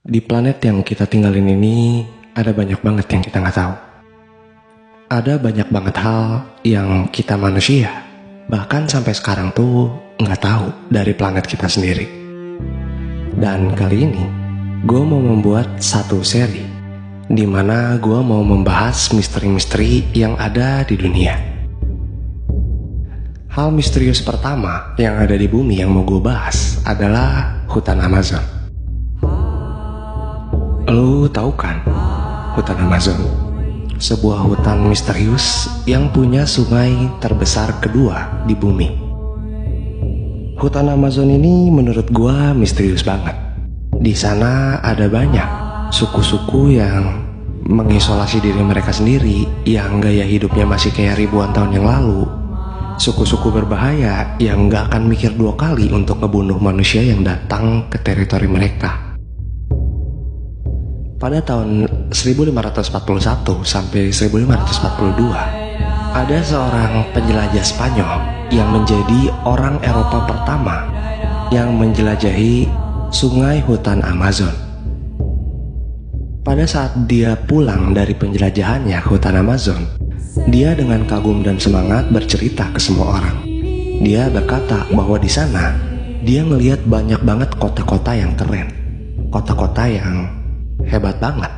Di planet yang kita tinggalin ini, ada banyak banget yang kita nggak tahu. Ada banyak banget hal yang kita manusia, bahkan sampai sekarang tuh nggak tahu dari planet kita sendiri. Dan kali ini, gue mau membuat satu seri, di mana gue mau membahas misteri-misteri yang ada di dunia. Hal misterius pertama yang ada di bumi yang mau gue bahas adalah hutan Amazon. Lo tahu kan hutan Amazon? Sebuah hutan misterius yang punya sungai terbesar kedua di bumi. Hutan Amazon ini menurut gua misterius banget. Di sana ada banyak suku-suku yang mengisolasi diri mereka sendiri, yang gaya hidupnya masih kayak ribuan tahun yang lalu. Suku-suku berbahaya yang gak akan mikir dua kali untuk ngebunuh manusia yang datang ke teritori mereka. Pada tahun 1541 sampai 1542, ada seorang penjelajah Spanyol yang menjadi orang Eropa pertama yang menjelajahi sungai hutan Amazon. Pada saat dia pulang dari penjelajahannya hutan Amazon, dia dengan kagum dan semangat bercerita ke semua orang. Dia berkata bahwa di sana dia melihat banyak banget kota-kota yang keren, kota-kota yang hebat banget.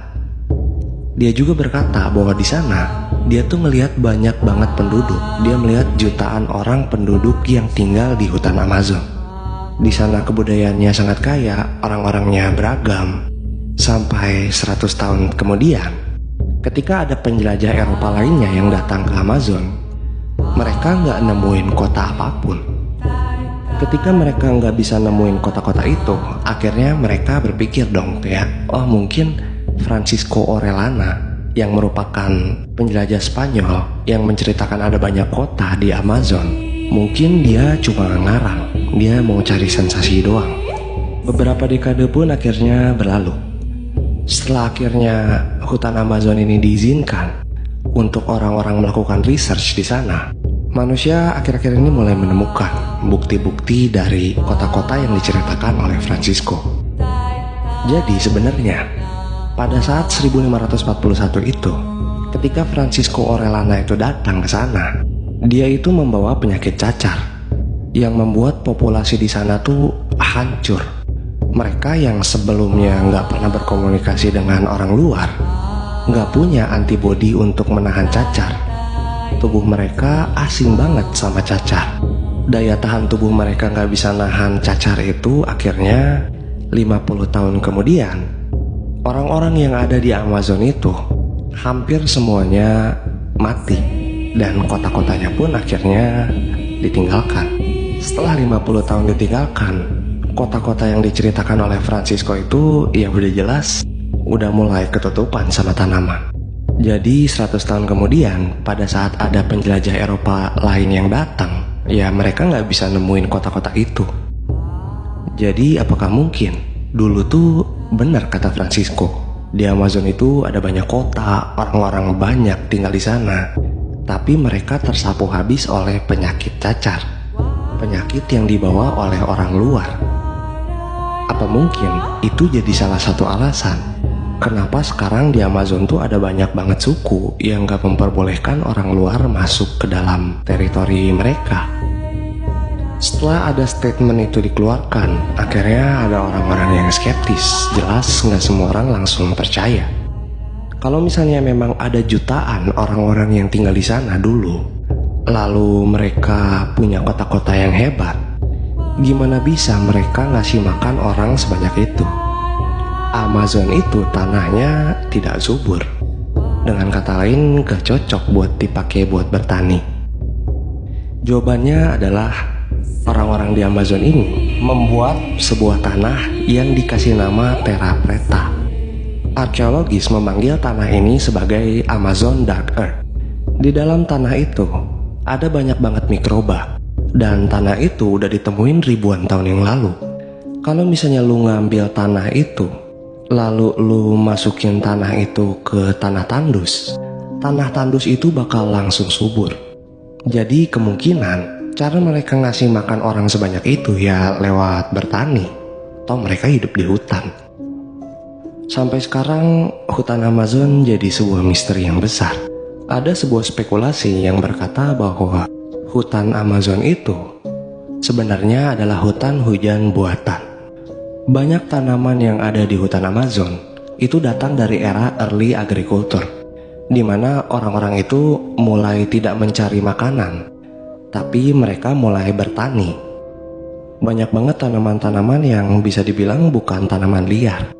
Dia juga berkata bahwa di sana dia tuh melihat banyak banget penduduk. Dia melihat jutaan orang penduduk yang tinggal di hutan Amazon. Di sana kebudayaannya sangat kaya, orang-orangnya beragam. Sampai 100 tahun kemudian, ketika ada penjelajah Eropa lainnya yang datang ke Amazon, mereka nggak nemuin kota apapun. Ketika mereka nggak bisa nemuin kota-kota itu, akhirnya mereka berpikir dong kayak, oh mungkin Francisco Orellana yang merupakan penjelajah Spanyol yang menceritakan ada banyak kota di Amazon, mungkin dia cuma ngarang, dia mau cari sensasi doang. Beberapa dekade pun akhirnya berlalu. Setelah akhirnya hutan Amazon ini diizinkan untuk orang-orang melakukan research di sana, manusia akhir-akhir ini mulai menemukan bukti-bukti dari kota-kota yang diceritakan oleh Francisco. Jadi sebenarnya pada saat 1541 itu, ketika Francisco Orellana itu datang ke sana, dia itu membawa penyakit cacar yang membuat populasi di sana tuh hancur. Mereka yang sebelumnya nggak pernah berkomunikasi dengan orang luar, nggak punya antibodi untuk menahan cacar. Tubuh mereka asing banget sama cacar. Daya tahan tubuh mereka nggak bisa nahan cacar itu. Akhirnya 50 tahun kemudian, orang-orang yang ada di Amazon itu hampir semuanya mati, dan kota-kotanya pun akhirnya ditinggalkan. Setelah 50 tahun ditinggalkan, kota-kota yang diceritakan oleh Francisco itu ya udah jelas udah mulai ketutupan sama tanaman. Jadi 100 tahun kemudian, pada saat ada penjelajah Eropa lain yang datang, ya mereka nggak bisa nemuin kota-kota itu. Jadi apakah mungkin dulu tuh benar kata Francisco, di Amazon itu ada banyak kota, orang-orang banyak tinggal di sana, tapi mereka tersapu habis oleh penyakit cacar, penyakit yang dibawa oleh orang luar. Apa mungkin itu jadi salah satu alasan kenapa sekarang di Amazon tuh ada banyak banget suku yang gak memperbolehkan orang luar masuk ke dalam teritori mereka? Setelah ada statement itu dikeluarkan, akhirnya ada orang-orang yang skeptis. Jelas gak semua orang langsung percaya. Kalau misalnya memang ada jutaan orang-orang yang tinggal di sana dulu, lalu mereka punya kota-kota yang hebat, gimana bisa mereka ngasih makan orang sebanyak itu? Amazon itu tanahnya tidak subur. Dengan kata lain, gak cocok buat dipakai buat bertani. Jawabannya adalah orang-orang di Amazon ini membuat sebuah tanah yang dikasih nama Terra Preta. Arkeologis memanggil tanah ini sebagai Amazon Dark Earth. Di dalam tanah itu ada banyak banget mikroba, dan tanah itu udah ditemuin ribuan tahun yang lalu. Kalau misalnya lu ngambil tanah itu, lalu lu masukin tanah itu ke tanah tandus itu bakal langsung subur. Jadi kemungkinan cara mereka ngasih makan orang sebanyak itu ya lewat bertani. Toh mereka hidup di hutan. Sampai sekarang, hutan Amazon jadi sebuah misteri yang besar. Ada sebuah spekulasi yang berkata bahwa hutan Amazon itu sebenarnya adalah hutan hujan buatan. Banyak tanaman yang ada di hutan Amazon itu datang dari era early agriculture, di mana orang-orang itu mulai tidak mencari makanan, tapi mereka mulai bertani. Banyak banget tanaman-tanaman yang bisa dibilang bukan tanaman liar.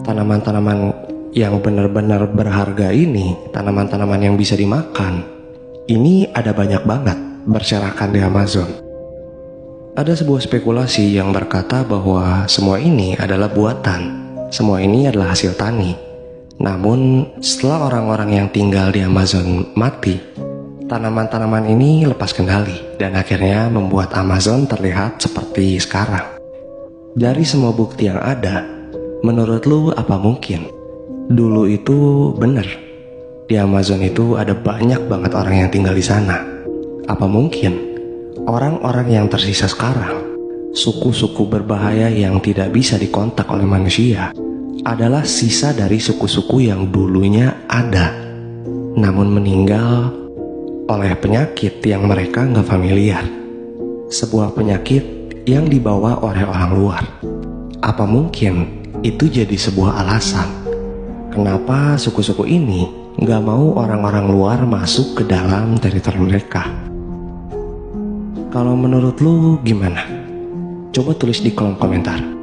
Tanaman-tanaman yang benar-benar berharga ini, tanaman-tanaman yang bisa dimakan, ini ada banyak banget berserakan di Amazon. Ada sebuah spekulasi yang berkata bahwa semua ini adalah buatan, semua ini adalah hasil tani. Namun setelah orang-orang yang tinggal di Amazon mati, tanaman-tanaman ini lepas kendali dan akhirnya membuat Amazon terlihat seperti sekarang. Dari semua bukti yang ada, menurut lu apa mungkin dulu itu benar di Amazon itu ada banyak banget orang yang tinggal di sana? Apa mungkin orang-orang yang tersisa sekarang, suku-suku berbahaya yang tidak bisa dikontak oleh manusia, adalah sisa dari suku-suku yang dulunya ada, namun meninggal oleh penyakit yang mereka nggak familiar? Sebuah penyakit yang dibawa oleh orang luar. Apa mungkin itu jadi sebuah alasan kenapa suku-suku ini nggak mau orang-orang luar masuk ke dalam teritori mereka? Kalau menurut lu gimana? Coba tulis di kolom komentar.